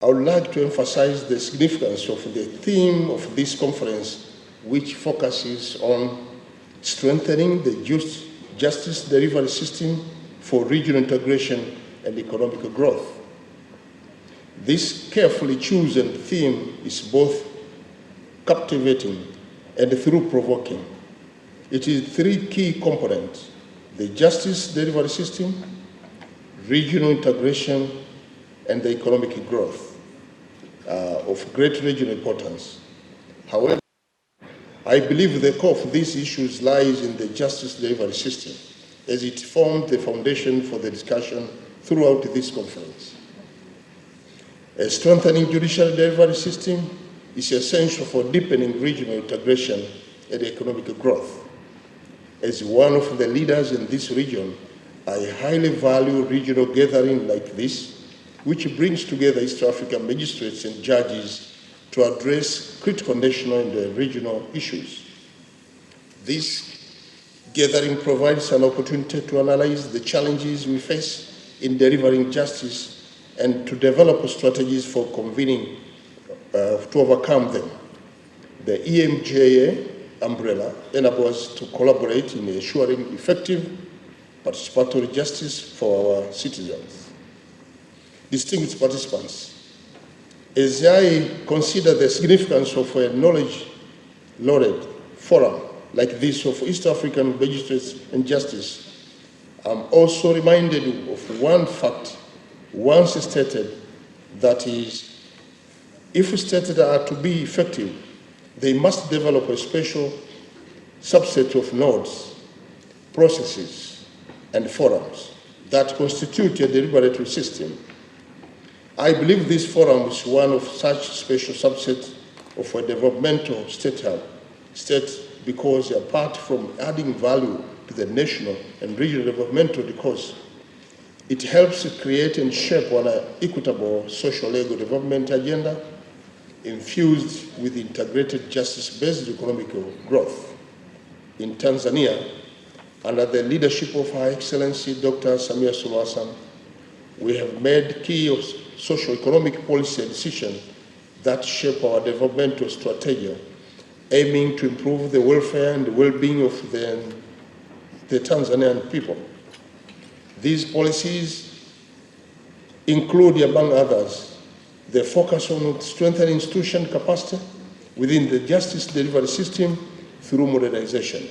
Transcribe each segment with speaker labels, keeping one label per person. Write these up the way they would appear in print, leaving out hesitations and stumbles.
Speaker 1: I would like to emphasize the significance of the theme of this conference, which focuses on strengthening the justice delivery system for regional integration and economic growth. This carefully chosen theme is both captivating and thought-provoking. It is three key components: the justice delivery system, regional integration, and the economic growth of great regional importance. However, I believe the core of these issues lies in the justice delivery system, as it formed the foundation for the discussion throughout this conference. A strengthening judicial delivery system is essential for deepening regional integration and economic growth. As one of the leaders in this region, I highly value regional gathering like this, which brings together East African magistrates and judges to address critical national and regional issues. This gathering provides an opportunity to analyze the challenges we face in delivering justice and to develop strategies for convening to overcome them. The EMJA umbrella enables us to collaborate in ensuring effective participatory justice for our citizens. Distinguished participants, as I consider the significance of a knowledge-laden forum like this of East African magistrates and justice, I'm also reminded of one fact once stated, that is, if states are to be effective, they must develop a special subset of nodes, processes, and forums that constitute a deliberative system. I believe this forum is one of such special subsets of a developmental state because apart from adding value to the national and regional developmental discourse, it helps to create and shape an equitable social legal development agenda infused with integrated justice-based economic growth. In Tanzania, under the leadership of Her Excellency Dr. Samia Suluhu Hassan, we have made key socio-economic policy decisions that shape our developmental strategy, aiming to improve the welfare and the well-being of the Tanzanian people. These policies include, among others, the focus on strengthening institutional capacity within the justice delivery system through modernization.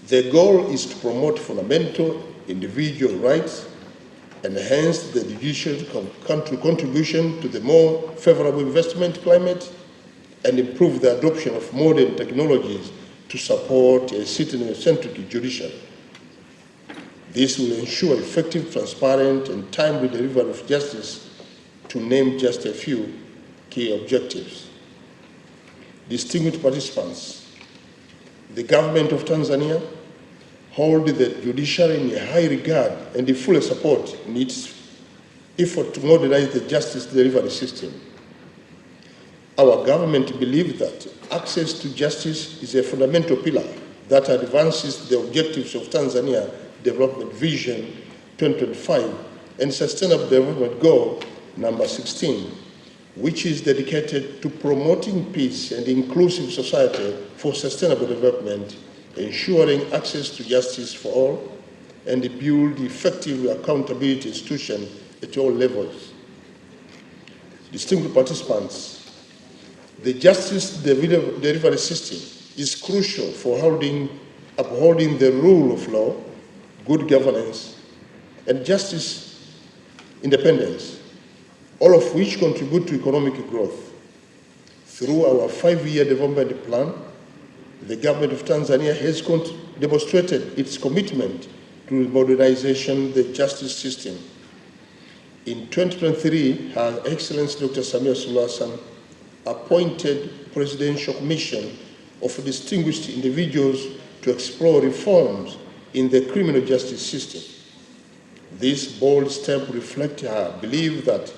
Speaker 1: The goal is to promote fundamental individual rights, enhance the judicial contribution to the more favorable investment climate, and improve the adoption of modern technologies to support a citizen-centric judiciary. This will ensure effective, transparent, and timely delivery of justice, to name just a few key objectives. Distinguished participants, the government of Tanzania holds the judiciary in a high regard and in full support in its effort to modernize the justice delivery system. Our government believes that access to justice is a fundamental pillar that advances the objectives of Tanzania Development Vision 2025 and Sustainable Development Goal number 16, which is dedicated to promoting peace and inclusive society for sustainable development, ensuring access to justice for all, and build effective accountability institutions at all levels. Distinguished participants, the justice delivery system is crucial for upholding the rule of law, good governance, and justice independence, all of which contribute to economic growth. Through our 5-year development plan, the government of Tanzania has demonstrated its commitment to modernization of the justice system. In 2023, Her Excellency Dr. Samia Suluhu Hassan appointed Presidential Commission of distinguished individuals to explore reforms in the criminal justice system. This bold step reflects her belief that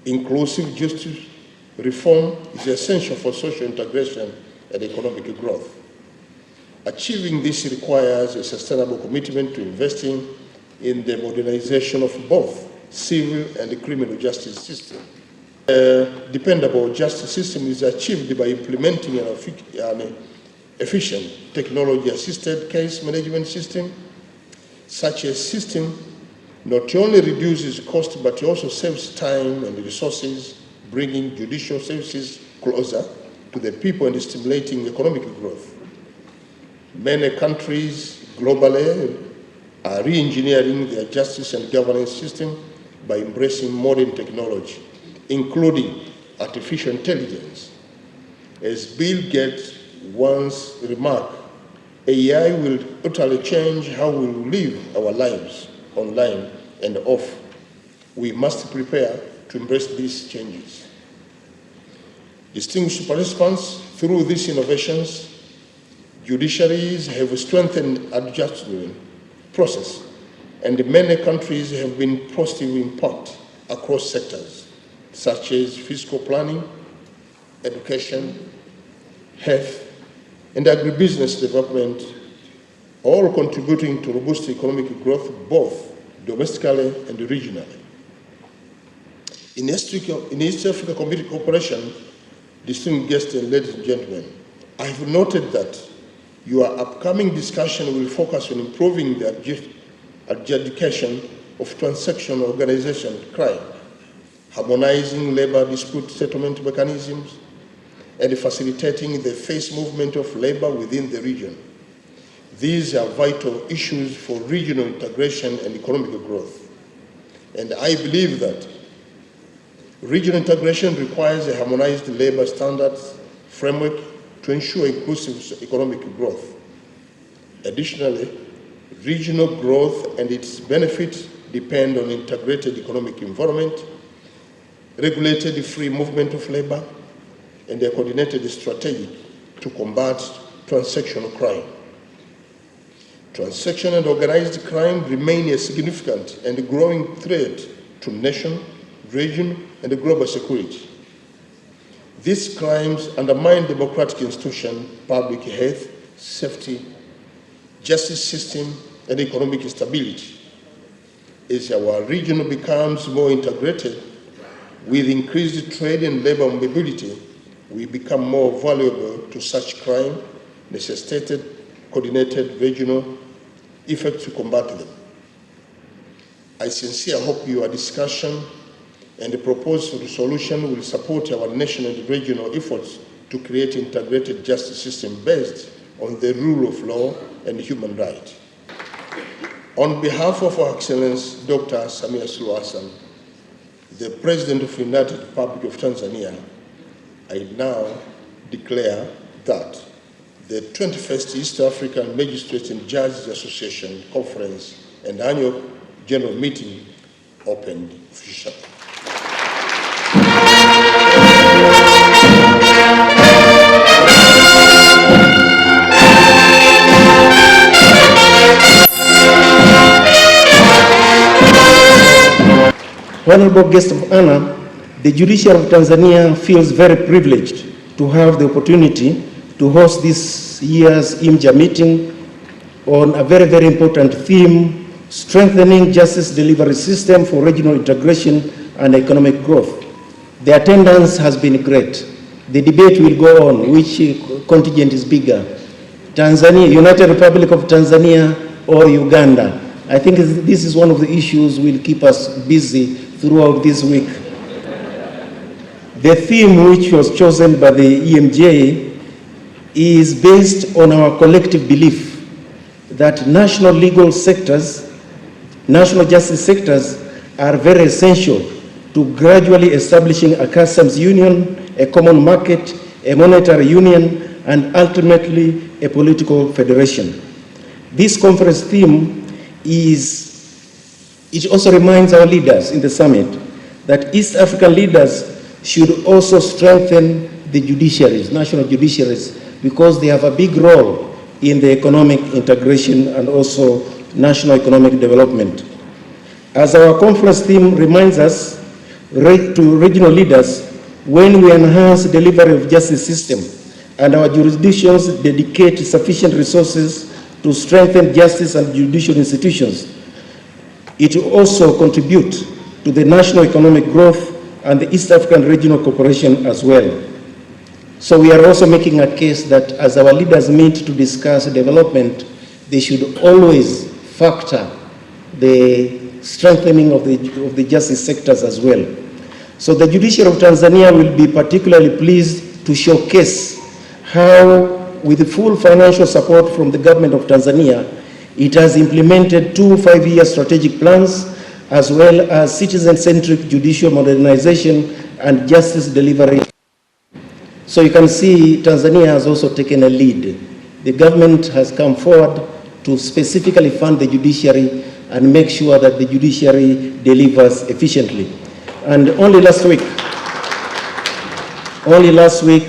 Speaker 1: inclusive justice reform is essential for social integration and economic growth. Achieving this requires a sustainable commitment to investing in the modernization of both civil and criminal justice system. A dependable justice system is achieved by implementing an efficient technology-assisted case management system. Such a system not only reduces cost but also saves time and resources, bringing judicial services closer to the people and stimulating economic growth. Many countries globally are re-engineering their justice and governance system by embracing modern technology, including artificial intelligence. As Bill Gates once remarked, AI will utterly change how we live our lives online and off. We must prepare to embrace these changes. Distinguished participants, through these innovations, judiciaries have strengthened adjustment process, and many countries have been positive impact across sectors, such as fiscal planning, education, health, and agribusiness development, all contributing to robust economic growth both domestically and regionally. In East Africa Community Cooperation, distinguished guests and ladies and gentlemen, I have noted that your upcoming discussion will focus on improving the adjudication of transaction organization crime, harmonizing labor dispute settlement mechanisms, and facilitating the phased movement of labor within the region. These are vital issues for regional integration and economic growth. And I believe that regional integration requires a harmonized labor standards framework to ensure inclusive economic growth. Additionally, regional growth and its benefits depend on integrated economic environment, regulated free movement of labor, and a coordinated strategy to combat transactional crime. Transaction and organized crime remain a significant and growing threat to nation, region, and global security. These crimes undermine democratic institutions, public health, safety, justice system, and economic stability. As our region becomes more integrated, with increased trade and labor mobility, we become more vulnerable to such crime, necessitated coordinated regional efforts to combat them. I sincerely hope your discussion and the proposed solution will support our national and regional efforts to create an integrated justice system based on the rule of law and human rights. On behalf of Her Excellency Dr. Samia Suluhu Hassan, the President of the United Republic of Tanzania, I now declare that the 21st East African Magistrates and Judges Association Conference and Annual General Meeting opened officially.
Speaker 2: Honorable guest of honor, the judiciary of Tanzania feels very privileged to have the opportunity to host this year's IMJA meeting on a very, very important theme, strengthening justice delivery system for regional integration and economic growth. The attendance has been great. The debate will go on, which contingent is bigger, Tanzania, United Republic of Tanzania or Uganda. I think this is one of the issues will keep us busy throughout this week. The theme which was chosen by the EMJ is based on our collective belief that national legal sectors, national justice sectors are very essential to gradually establishing a customs union, a common market, a monetary union, and ultimately a political federation. This conference theme it also reminds our leaders in the summit that East African leaders should also strengthen the judiciaries, national judiciaries, because they have a big role in the economic integration and also national economic development. As our conference theme reminds us, to regional leaders, when we enhance delivery of justice system and our jurisdictions dedicate sufficient resources to strengthen justice and judicial institutions, it will also contribute to the national economic growth and the East African Regional Cooperation as well. So we are also making a case that as our leaders meet to discuss development, they should always factor the strengthening of the justice sectors as well. So the judiciary of Tanzania will be particularly pleased to showcase how, with the full financial support from the government of Tanzania, it has implemented 2 5-year strategic plans as well as citizen-centric judicial modernization and justice delivery. So you can see Tanzania has also taken a lead. The government has come forward to specifically fund the judiciary and make sure that the judiciary delivers efficiently. And only last week,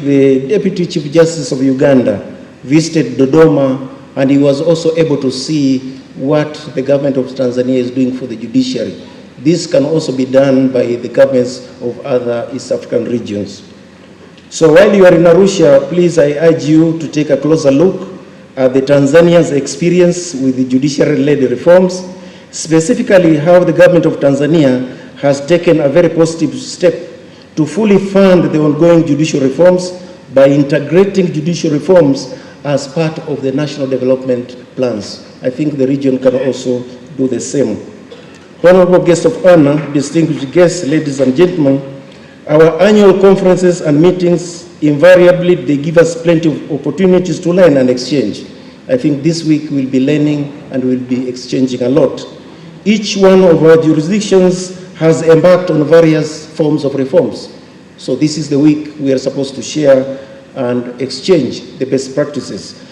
Speaker 2: the Deputy Chief Justice of Uganda visited Dodoma, and he was also able to see what the government of Tanzania is doing for the judiciary. This can also be done by the governments of other East African regions. So while you are in Arusha, please, I urge you to take a closer look at the Tanzania's experience with the judiciary-led reforms, specifically how the government of Tanzania has taken a very positive step to fully fund the ongoing judicial reforms by integrating judicial reforms as part of the national development plans. I think the region can also do the same. Honorable guests of honor, distinguished guests, ladies and gentlemen, our annual conferences and meetings, invariably, they give us plenty of opportunities to learn and exchange. I think this week we'll be learning and we'll be exchanging a lot. Each one of our jurisdictions has embarked on various forms of reforms. So this is the week we are supposed to share and exchange the best practices.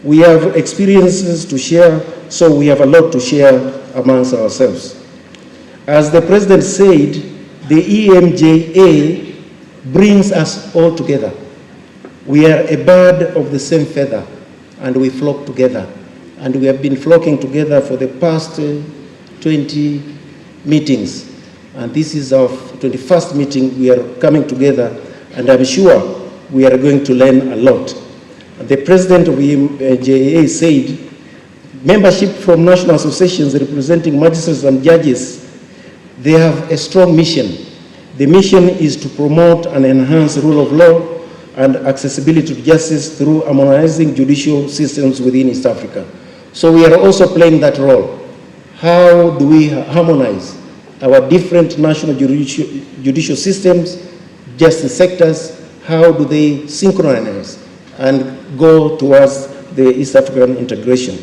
Speaker 2: We have experiences to share, so we have a lot to share amongst ourselves. As the President said, the EMJA brings us all together. We are a bird of the same feather, and we flock together. And we have been flocking together for the past 20 meetings. And this is our 21st meeting. We are coming together, and I'm sure we are going to learn a lot. The President of the MJA said, membership from national associations representing magistrates and judges, they have a strong mission. The mission is to promote and enhance the rule of law and accessibility to justice through harmonizing judicial systems within East Africa. So we are also playing that role. How do we harmonize our different national judicial systems, justice sectors? How do they synchronize and go towards the East African integration?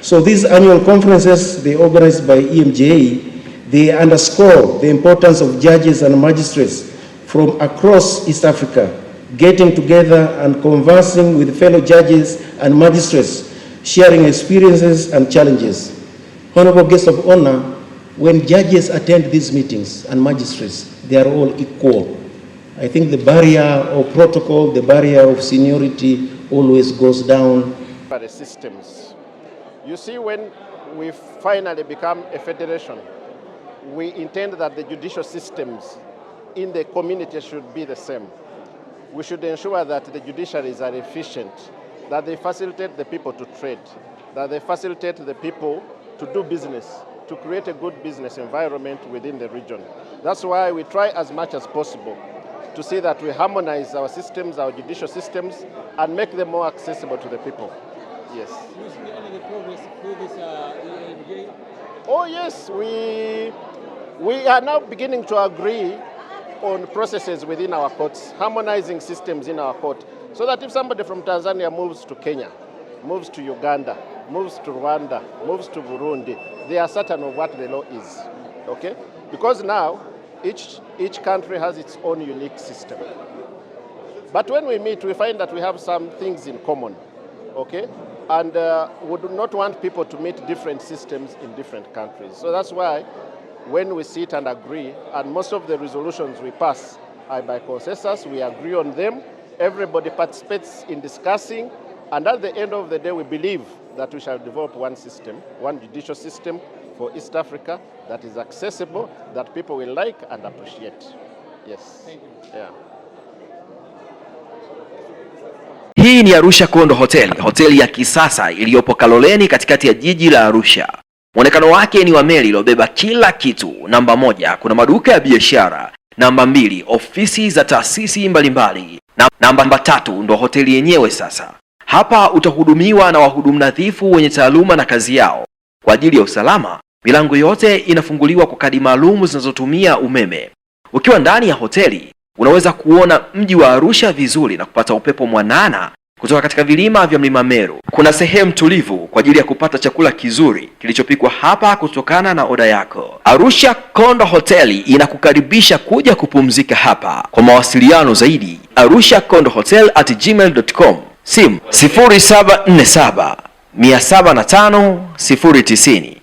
Speaker 2: So these annual conferences, they organized by EMJA, they underscore the importance of judges and magistrates from across East Africa, getting together and conversing with fellow judges and magistrates, sharing experiences and challenges. Honorable guests of honor, when judges attend these meetings and magistrates, they are all equal. I think the barrier of protocol, the barrier of seniority always goes down.
Speaker 3: The systems. You see, when we finally become a federation, we intend that the judicial systems in the community should be the same. We should ensure that the judiciaries are efficient, that they facilitate the people to trade, that they facilitate the people to do business, to create a good business environment within the region. That's why we try as much as possible to see that we harmonize our systems, our judicial systems, and make them more accessible to the people. Yes.
Speaker 4: Do you see any progress through this EMJ?
Speaker 3: Oh yes, we are now beginning to agree on processes within our courts, harmonizing systems in our court, so that if somebody from Tanzania moves to Kenya, moves to Uganda, moves to Rwanda, moves to Burundi, they are certain of what the law is, okay? Because now, each country has its own unique system. But when we meet, we find that we have some things in common, okay? And we do not want people to meet different systems in different countries. So that's why when we sit and agree, and most of the resolutions we pass are by consensus, we agree on them, everybody participates in discussing, and at the end of the day, we believe that we shall develop one system, one judicial system for East Africa that is accessible, that people will like and appreciate. Yes.
Speaker 4: Thank you.
Speaker 3: Yeah.
Speaker 5: Hii ni Arusha Kondo Hotel, hoteli ya kisasa iliyopo Kaloleni katikati ya jiji la Arusha. Muonekano wake ni wa meli iliyobeba kila kitu. Namba 1, kuna maduka ya biashara. Namba 2, ofisi za taasisi mbalimbali. Namba 3, ndo hoteli yenyewe sasa. Hapa utahudumiwa na wahudumu nadhifu wenye taaluma na kazi yao. Kwa ajili ya usalama, milango yote inafunguliwa kwa kadi maalum zinazotumia umeme. Ukiwa ndani ya hoteli, unaweza kuona mji wa Arusha vizuri na kupata upepo mwanana kutoka katika vilima vya Mlima Meru. Kuna sehemu tulivu kwa ajili ya kupata chakula kizuri kilichopikwa hapa kutokana na oda yako. Arusha Kondo Hoteli inakukaribisha kuja kupumzika hapa. Kwa mawasiliano zaidi, arushakondohotel@gmail.com. Simu 0747 705 090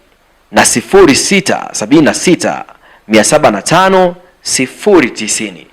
Speaker 5: na 0676 705 090.